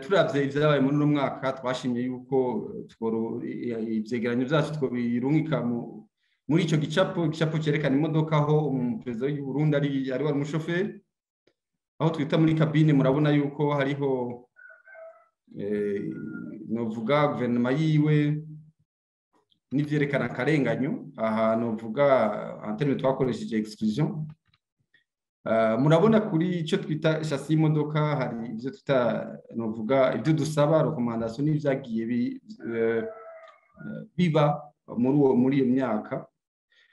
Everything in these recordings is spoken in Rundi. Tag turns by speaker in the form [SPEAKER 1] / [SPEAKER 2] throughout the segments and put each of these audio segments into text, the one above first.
[SPEAKER 1] turavye ivyabaye muri uno mwaka twashimye yuko ivyegeranyo vyacu twobirungika muri ico gicapo cerekana imodoka aho umuperezida w'u Burundi ari wari umushoferi, aho twita muri kabine murabona yuko hariho novuga guverinoma yiwe n'ivyerekana akarenganyo. Aha novuga antenne twakoresheje exclusion. Murabona kuri ico twita chassis y'imodoka hari ivyo twita novuga ivyo dusaba recommandation n'ivyagiye biba muri iyo myaka,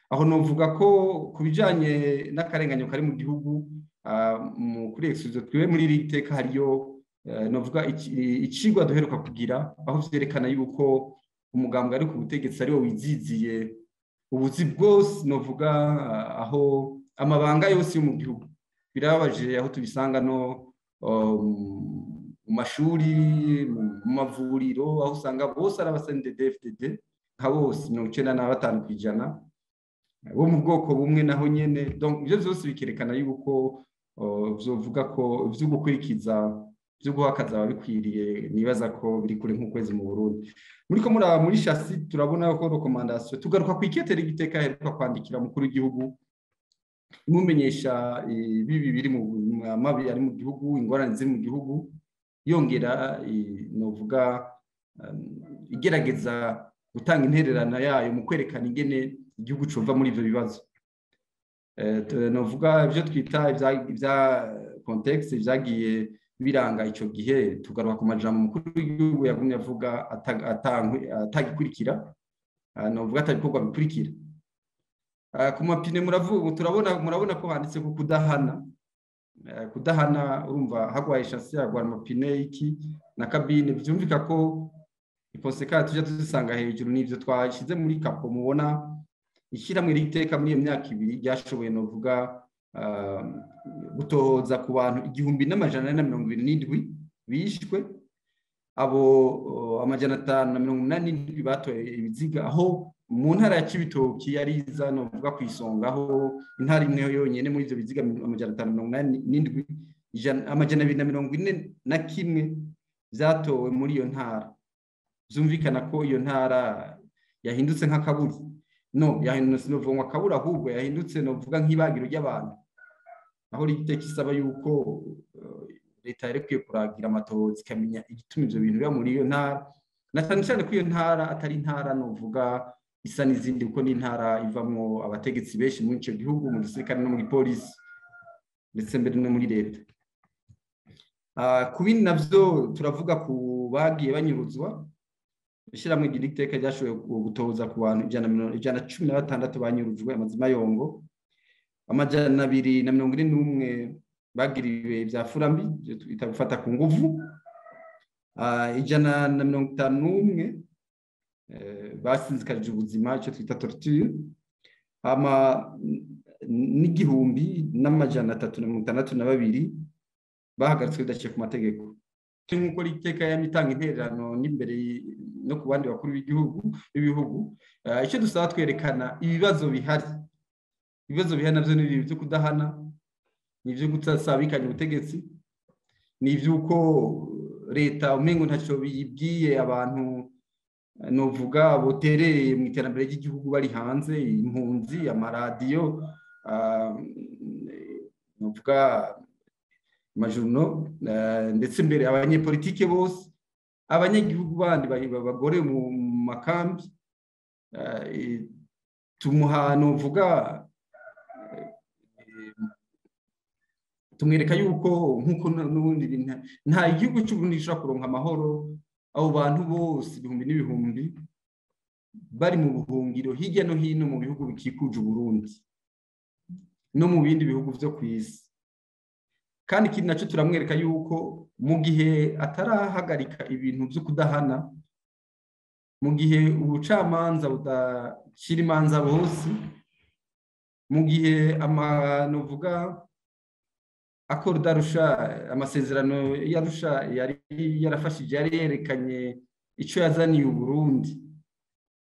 [SPEAKER 1] aho novuga ko kubijanye n'akarenganyo kari mu gihugu kuri exclusion twiwe muri iri teka hariyo novuga icigwa duheruka kugira aho vyerekana yuko umugambwe ari ku butegetsi ariwo wiziziye ubuzi bwose novuga aho amabanga yose yo mu gihugu. Birabaje aho tubisanga no mu mashuri, mu mavuriro, aho usanga bose ari abasendedefdd nka bose 95% bo mu bwoko bumwe naho nyene. Donc ivyo vyose bikerekana yuko vyovuga ko ivyo gukurikiza byo guhakaza ababikwiriye nibaza ko biri kure nk'ukwezi mu Burundi. Muri chassis turabona ko recommandation tugaruka kwiketera igiteka heruka kwandikira mukuru w'igihugu imumenyesha bibi biri mu mabi ari mu gihugu, ingorane ziri mu gihugu, yongera novuga igerageza gutanga intererano yayo mu kwerekana ingene igihugu cova muri ivyo bibazo. Novuga ivyo twita ivya context vyagiye biranga ico gihe, tugaruka ku majambo mukuru w'igihugu yagumye avuga atagikurikira, novuga atagikorwa bikurikira. Ku mapine murabona ko handitse ko kudahana urumva hagwaye chassis hagwara amapine iki na kabine, byumvika ko ikonsequence tujya tuzisanga hejuru n'ivyo twashize muri kapo. Mubona ishiramwe riteka muri iyo myaka ibiri ryashoboye novuga gutohoza ku bantu 1427 bishwe, abo 587 batoye ibiziga, aho mu ntara ya Cibitoki yariza novuga kwisongaho intara imwe yonyene muri ivyo biziga 587 241 vyatowe muri iyo ntara. Vyumvikana ko iyo ntara yahindutse nk'akaburi. No, yahindutse novuga akabura, ahubwo yahindutse novuga nk'ibagiro ry'abantu, aho rigiteka isaba yuko leta yerekwiye kuragira amatohoza ikamenya igituma ivyo bintu biba muri iyo ntara, na cyane ko iyo ntara atari intara novuga isa n'izindi, kuko n'intara ivamwo abategetsi benshi muri ico gihugu, mu gisirikare no muri polisi ndetse mbere no muri leta. Kubindi navyo turavuga ku bagiye banyuruzwa. Ishiramwe igiteka ryashoboye gutohoza ku bantu 116 banyurujwe amazima yongo, 241 bagiriwe vya furambi twita gufata ku nguvu, 151 basinzikarije ubuzima ico twita torture, n'igihumbi n'362 bahagaritswe bidaciye ku mategeko. Nk'uko riteka yamitanga intererano n'imbere no ku bandi bakuru b'ibihugu, ico dusaba twerekana ibibazo bihari. Ibibazo bihari navyo ni byo kudahana, ni byo gutasabikanya ubutegetsi, ni vyuko leta umengo ntaco biyibwiye abantu novuga botereye mu iterambere ry'igihugu bari hanze, impunzi, amaradiyo, novuga majuno, ndetse mbere abanyepolitike bose, abanyagihugu bandi bagore mu makambi, tumuha novuga tumwereka yuko nkuko n'ubundi nta igihugu cy'Uburundi gishobora kuronka amahoro abo bantu bose ibihumbi n'ibihumbi bari mu buhungiro hirya no hino mu bihugu bikikuje Uburundi no mu bindi bihugu vyo kw'isi. Kandi ikindi naco turamwereka yuko mu gihe atarahagarika ibintu vyo kudahana, mu gihe ubucamanza budashira imanza bose, mu gihe novuga accord d'Arusha, amasezerano y'Arusha yari yarafashije, yari yerekanye ico yazaniye Uburundi,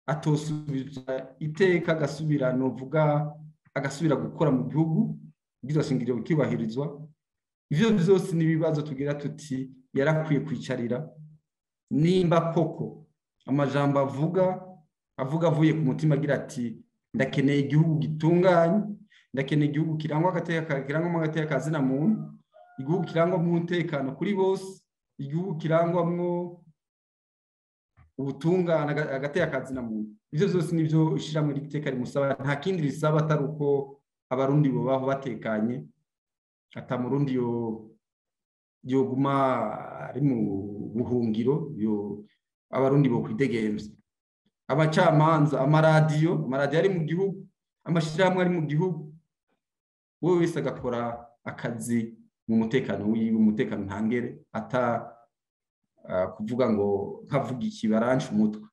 [SPEAKER 1] atosubiza iteka agasubira novuga agasubira gukora mu gihugu bwizo shingiro bikibahirizwa. Ivyo byose nibibazo tugira tuti yarakwiye kwicarira nimba koko amajambo avuga avuye ku mutima agira ati ndakeneye igihugu gitunganye, ndakeneye igihugu kirangwa agateka kazina muntu, igihugu kirangwamo umutekano kuri bose, igihugu kirangwamo ubutungane agateka kazina muntu. Ivyo vyose nivyo ishiramwe ry'iteka rimusaba, nta kindi risaba atari uko abarundi bobaho batekanye, ata murundi yoguma ari mu buhungiro, abarundi bo kwidegemvya. Abacamanza, amaradiyo ari mu gihugu, amashirahamwe ari mu gihugu, wowe wese agakora akazi mu mutekano wiwe, umutekano ntangere, ata kuvuga ngo nkavuga iki baransha umutwe.